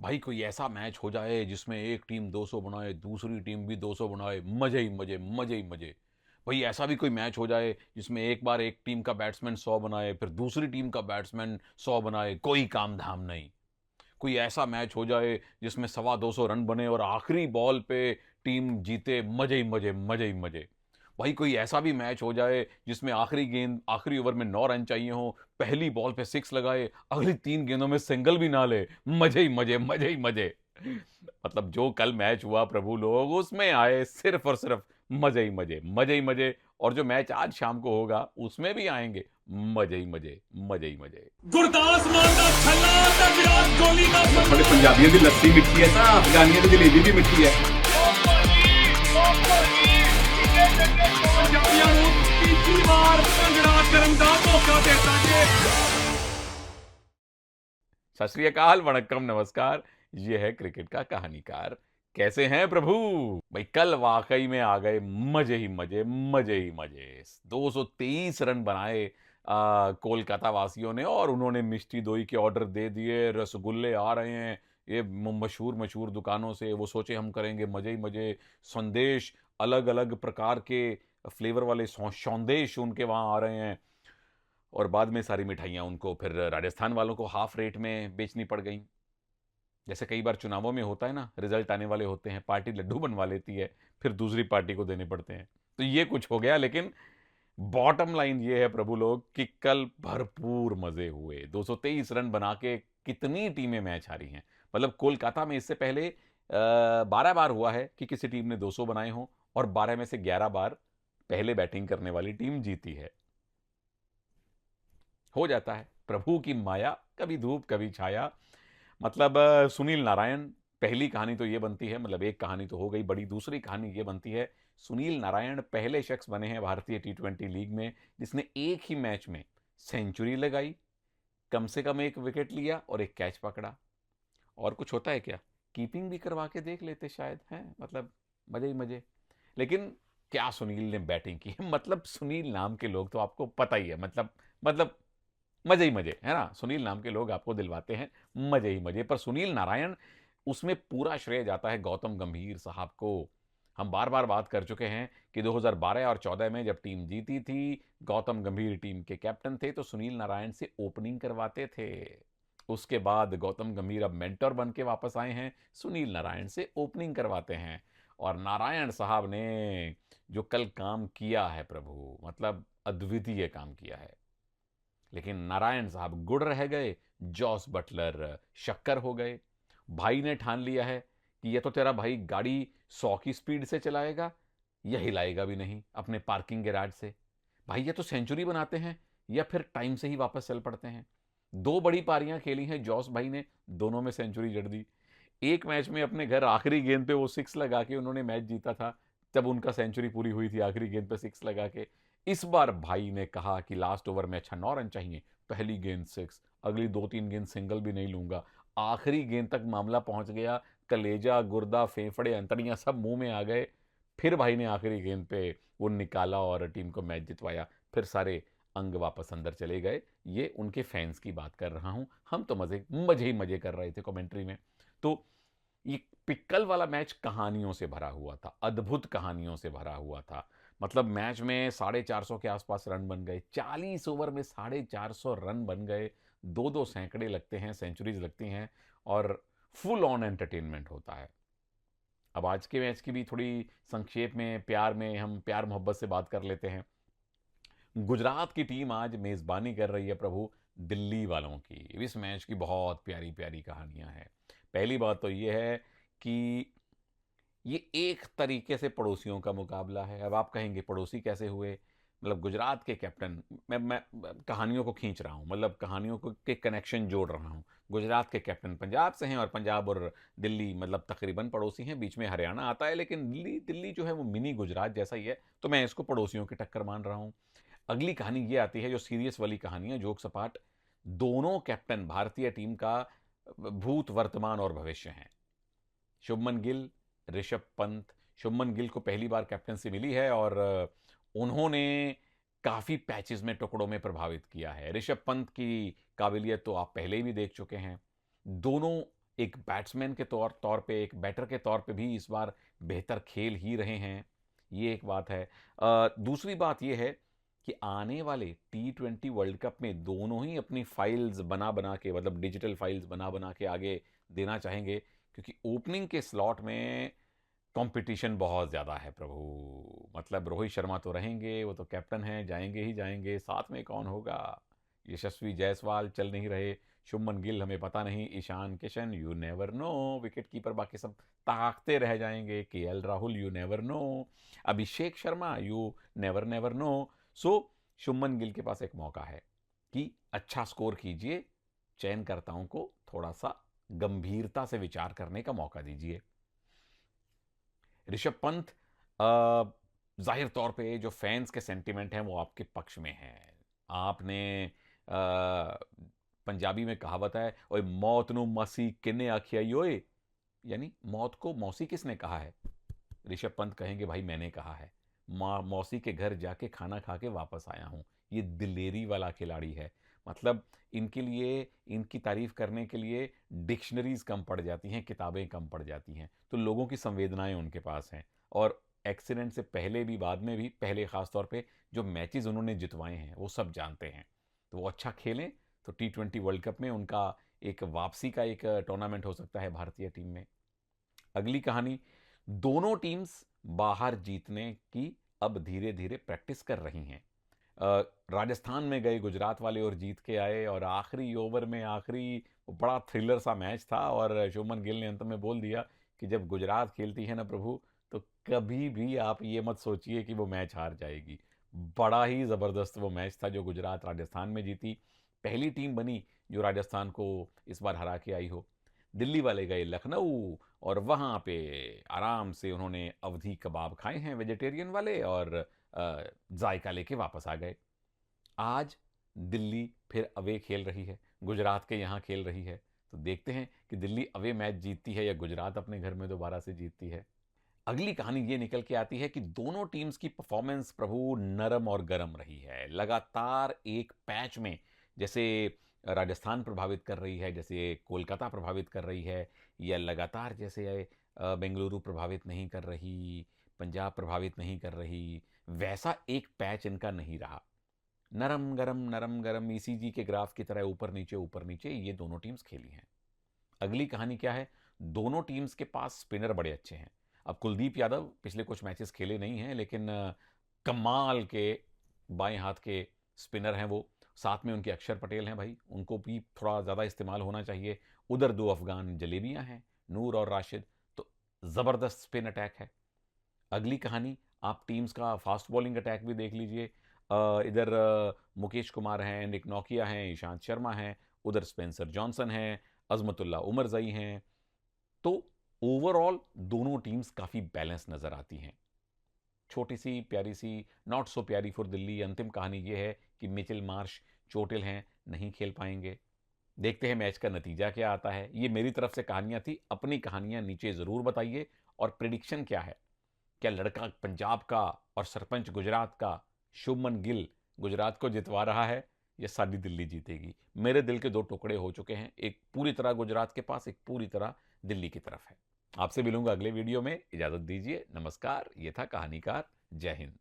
भाई कोई ऐसा मैच हो जाए जिसमें एक टीम 200 बनाए, दूसरी टीम भी 200 बनाए, मजे ही मजे, मजे ही मजे। भाई ऐसा भी कोई मैच हो जाए जिसमें एक बार एक टीम का बैट्समैन 100 बनाए, फिर दूसरी टीम का बैट्समैन 100 बनाए, कोई काम धाम नहीं। कोई ऐसा मैच हो जाए जिसमें 250 रन बने और आखिरी बॉल पे टीम जीते, मजे ही मजे, मजे ही मजे। भाई कोई ऐसा भी मैच हो जाए जिसमें आखिरी गेंद, आखिरी ओवर में 9 रन चाहिए हो, पहली बॉल पे 6 लगाए, अगली 3 गेंदों में सिंगल भी ना ले, मजे ही मजे, मजे ही मजे। मतलब जो कल मैच हुआ प्रभु, लोग उसमें आए सिर्फ और सिर्फ मजे ही मजे, मजे ही मजे। और जो मैच आज शाम को होगा उसमें भी आएंगे मजे ही मजे, मजे ही मजे। गुरदास मान दा छल्ला ते विराट कोहली दा थोड़े पंजाबियों की लस्सी मिठी है ना, अफगानियों की जलेबी भी मिठी है। पंजाबियों ਨੂੰ ਤੀਜੀ ਵਾਰ ਭੰਗੜਾ ਕਰਨ ਦਾ ਮੌਕਾ ਦਿੱਤਾ ਜੀ। सत श्री अकाल, वणक्कम, नमस्कार। ये है क्रिकेट का कहानीकार। कैसे हैं प्रभु? भाई कल वाकई में आ गए मजे ही मजे, मजे ही मजे। 223 रन बनाए कोलकाता वासियों ने, और उन्होंने मिष्टी दोई के ऑर्डर दे दिए, रसगुल्ले आ रहे हैं ये मशहूर मशहूर दुकानों से। वो सोचे हम करेंगे मजे ही मजे। संदेश, अलग अलग प्रकार के फ्लेवर वाले सौंदेश उनके वहां आ रहे हैं। और बाद में सारी मिठाइयाँ उनको फिर राजस्थान वालों को हाफ रेट में बेचनी पड़ गई। जैसे कई बार चुनावों में होता है ना, रिजल्ट आने वाले होते हैं, पार्टी लड्डू बनवा लेती है, फिर दूसरी पार्टी को देने पड़ते हैं। तो ये कुछ हो गया, लेकिन बॉटम लाइन ये है प्रभु लोग कि कल भरपूर मजे हुए। 223 रन बना के कितनी टीमें मैच हारी हैं। मतलब कोलकाता में इससे पहले 12 बार हुआ है कि किसी टीम ने 200 बनाए हों, और 12 में से 11 बार पहले बैटिंग करने वाली टीम जीती है। हो जाता है प्रभु की माया, कभी धूप कभी छाया। मतलब सुनील नारायण, पहली कहानी तो ये बनती है, मतलब एक कहानी तो हो गई बड़ी, दूसरी कहानी ये बनती है, सुनील नारायण पहले शख्स बने हैं भारतीय टी20 लीग में जिसने एक ही मैच में सेंचुरी लगाई, कम से कम एक विकेट लिया और एक कैच पकड़ा। और कुछ होता है क्या? कीपिंग भी करवा के देख लेते शायद, हैं मतलब मजे ही मजे। लेकिन क्या सुनील ने बैटिंग की है। मतलब सुनील नाम के लोग तो आपको पता ही है, मतलब मजे ही मजे, है ना। सुनील नाम के लोग आपको दिलवाते हैं मजे ही मजे। पर सुनील नारायण, उसमें पूरा श्रेय जाता है गौतम गंभीर साहब को। हम बार बार बात कर चुके हैं कि 2012 और 14 में जब टीम जीती थी, गौतम गंभीर टीम के कैप्टन थे, तो सुनील नारायण से ओपनिंग करवाते थे। उसके बाद गौतम गंभीर अब मेंटर बन के वापस आए हैं, सुनील नारायण से ओपनिंग करवाते हैं। और नारायण साहब ने जो कल काम किया है प्रभु, मतलब अद्वितीय काम किया है। लेकिन नारायण साहब गुड़ रह गए, जॉस बटलर शक्कर हो गए। भाई ने ठान लिया है कि ये तो तेरा भाई गाड़ी 100 की स्पीड से चलाएगा, यह हिलाएगा भी नहीं अपने पार्किंग गैराज से। भाई ये तो सेंचुरी बनाते हैं या फिर टाइम से ही वापस चल पड़ते हैं। 2 बड़ी पारियां खेली हैं जॉस भाई ने, दोनों में सेंचुरी जड़ दी। एक मैच में अपने घर आखिरी गेंद पे वो 6 लगा के उन्होंने मैच जीता था, तब उनका सेंचुरी पूरी हुई थी आखिरी गेंद पे 6 लगा के। इस बार भाई ने कहा कि लास्ट ओवर में अच्छा 9 रन चाहिए, पहली गेंद 6, अगली 2-3 गेंद सिंगल भी नहीं लूंगा। आखिरी गेंद तक मामला पहुंच गया, कलेजा, गुर्दा, फेफड़े, अंतड़ियां सब मुंह में आ गए। फिर भाई ने आखिरी गेंद पे वो निकाला और टीम को मैच जितवाया। फिर सारे अंग वापस अंदर चले गए। ये उनके फैंस की बात कर रहा हूं, हम तो मजे मजे ही मजे कर रहे थे कमेंट्री में। तो ये पिक्कल वाला मैच कहानियों से भरा हुआ था, अद्भुत कहानियों से भरा हुआ था। मतलब मैच में 450 के आसपास रन बन गए, 40 ओवर में 450 रन बन गए, 2-2 सैकड़े लगते हैं, सेंचुरीज लगती हैं, और फुल ऑन एंटरटेनमेंट होता है। अब आज के मैच की भी थोड़ी संक्षेप में, प्यार में, हम प्यार मोहब्बत से बात कर लेते हैं। गुजरात की टीम आज मेजबानी कर रही है प्रभु दिल्ली वालों की। इस मैच की बहुत प्यारी प्यारी कहानियां हैं। पहली बात तो ये है कि ये एक तरीके से पड़ोसियों का मुकाबला है। अब आप कहेंगे पड़ोसी कैसे हुए? मतलब गुजरात के कैप्टन, मैं कहानियों को खींच रहा हूँ, मतलब कहानियों को के कनेक्शन जोड़ रहा हूँ। गुजरात के कैप्टन पंजाब से हैं, और पंजाब और दिल्ली मतलब तकरीबन पड़ोसी हैं, बीच में हरियाणा आता है, लेकिन दिल्ली दिल्ली जो है वो मिनी गुजरात जैसा ही है, तो मैं इसको पड़ोसियों की टक्कर मान रहा हूँ। अगली कहानी ये आती है जो सीरियस वाली कहानी है, जोक सपाट। दोनों कैप्टन भारतीय टीम का भूत, वर्तमान और भविष्य हैं। शुभमन गिल, ऋषभ पंत। शुभमन गिल को पहली बार कैप्टनसी मिली है, और उन्होंने काफी पैचेस में, टुकड़ों में प्रभावित किया है। ऋषभ पंत की काबिलियत तो आप पहले ही भी देख चुके हैं। दोनों एक बैट्समैन के तौर तौर पे, एक बैटर के तौर पे भी इस बार बेहतर खेल ही रहे हैं, ये एक बात है। दूसरी बात ये है कि आने वाले T20 वर्ल्ड कप में दोनों ही अपनी फाइल्स बना-बना के, मतलब डिजिटल फाइल्स बना-बना के आगे देना चाहेंगे, क्योंकि ओपनिंग के स्लॉट में कंपटीशन बहुत ज़्यादा है प्रभु। मतलब रोहित शर्मा तो रहेंगे, वो तो कैप्टन हैं, जाएँगे ही जाएँगे, साथ में कौन होगा? यशस्वी जायसवाल चल नहीं रहे, शुभमन गिल हमें पता नहीं, Ishan Kishan you never know, wicketkeeper बाकी सब ताकते रह जाएंगे, KL Rahul you never know, Abhishek Sharma you never never know. So Shubman Gill के पास एक मौका है कि अच्छा स्कोर कीजिए, चयनकर्ताओं को थोड़ा सा गंभीरता से विचार करने का मौका दीजिए। ऋषभ पंत, जाहिर तौर पे जो फैंस के सेंटिमेंट हैं वो आपके पक्ष में हैं। आपने पंजाबी में कहावत है, ओए मौत नू मसी किन्ने आखिया ओए, यानी मौत को मौसी किसने कहा है? ऋषभ पंत कहेंगे भाई मैंने कहा है, माँ मौसी के घर जाके खाना खा के वापस आया हूँ। ये दिलेरी वाला खिलाड़ी है। मतलब इनके लिए, इनकी तारीफ करने के लिए डिक्शनरीज कम पड़ जाती हैं, किताबें कम पड़ जाती हैं। तो लोगों की संवेदनाएं उनके पास हैं, और एक्सीडेंट से पहले भी बाद में भी, पहले ख़ास तौर पे जो मैचेस उन्होंने जितवाए हैं वो सब जानते हैं। तो वो अच्छा खेलें तो T20 वर्ल्ड कप में उनका एक वापसी का एक टूर्नामेंट हो सकता है भारतीय टीम में। अगली कहानी, दोनों टीम्स बाहर जीतने की अब धीरे धीरे प्रैक्टिस कर रही हैं। राजस्थान में गए गुजरात वाले और जीत के आए, और आखिरी ओवर में, आखिरी बड़ा थ्रिलर सा मैच था, और शुभमन गिल ने अंत में बोल दिया कि जब गुजरात खेलती है ना प्रभु, तो कभी भी आप ये मत सोचिए कि वो मैच हार जाएगी। बड़ा ही ज़बरदस्त वो मैच था जो गुजरात राजस्थान में जीती, पहली टीम बनी जो राजस्थान को इस बार हरा के आई हो। दिल्ली वाले गए लखनऊ, और वहाँ पे आराम से उन्होंने अवधी कबाब खाए हैं वेजिटेरियन वाले, और जायका लेके वापस आ गए। आज दिल्ली फिर अवे खेल रही है, गुजरात के यहाँ खेल रही है। तो देखते हैं कि दिल्ली अवे मैच जीतती है या गुजरात अपने घर में दोबारा से जीतती है। अगली कहानी ये निकल के आती है कि दोनों टीम्स की परफॉर्मेंस प्रभु नरम और गरम रही है। लगातार एक पैच में, जैसे राजस्थान प्रभावित कर रही है, जैसे कोलकाता प्रभावित कर रही है, या लगातार जैसे बेंगलुरु प्रभावित नहीं कर रही, पंजाब प्रभावित नहीं कर रही, वैसा एक पैच इनका नहीं रहा। नरम गरम ईसीजी के ग्राफ की तरह ऊपर नीचे ये दोनों टीम्स खेली हैं। अगली कहानी क्या है, दोनों टीम्स के पास स्पिनर बड़े अच्छे हैं। अब कुलदीप यादव पिछले कुछ मैचेस खेले नहीं हैं, लेकिन कमाल के बाएं हाथ के स्पिनर हैं वो। साथ में उनके अक्षर पटेल हैं भाई, उनको भी थोड़ा ज़्यादा इस्तेमाल होना चाहिए। उधर दो अफगान जलेबियां हैं, नूर और राशिद, तो ज़बरदस्त स्पिन अटैक है। अगली कहानी, आप टीम्स का फास्ट बॉलिंग अटैक भी देख लीजिए। इधर मुकेश कुमार हैं, निक नोकिया हैं, ईशांत शर्मा हैं, उधर स्पेंसर जॉनसन हैं, अजमतुल्ला उमरजई हैं। तो ओवरऑल दोनों टीम्स काफ़ी बैलेंस नज़र आती हैं। छोटी सी प्यारी सी, नॉट सो प्यारी फॉर दिल्ली अंतिम कहानी ये है कि मिचेल मार्श चोटिल हैं, नहीं खेल पाएंगे। देखते हैं मैच का नतीजा क्या आता है। ये मेरी तरफ से कहानियां थी, अपनी कहानियां नीचे ज़रूर बताइए, और प्रिडिक्शन क्या है, क्या लड़का पंजाब का और सरपंच गुजरात का शुभमन गिल गुजरात को जितवा रहा है, या सारी दिल्ली जीतेगी? मेरे दिल के दो टुकड़े हो चुके हैं, एक पूरी तरह गुजरात के पास, एक पूरी तरह दिल्ली की तरफ है। आपसे मिलूंगा अगले वीडियो में, इजाज़त दीजिए, नमस्कार। ये था कहानीकार, जय हिंद।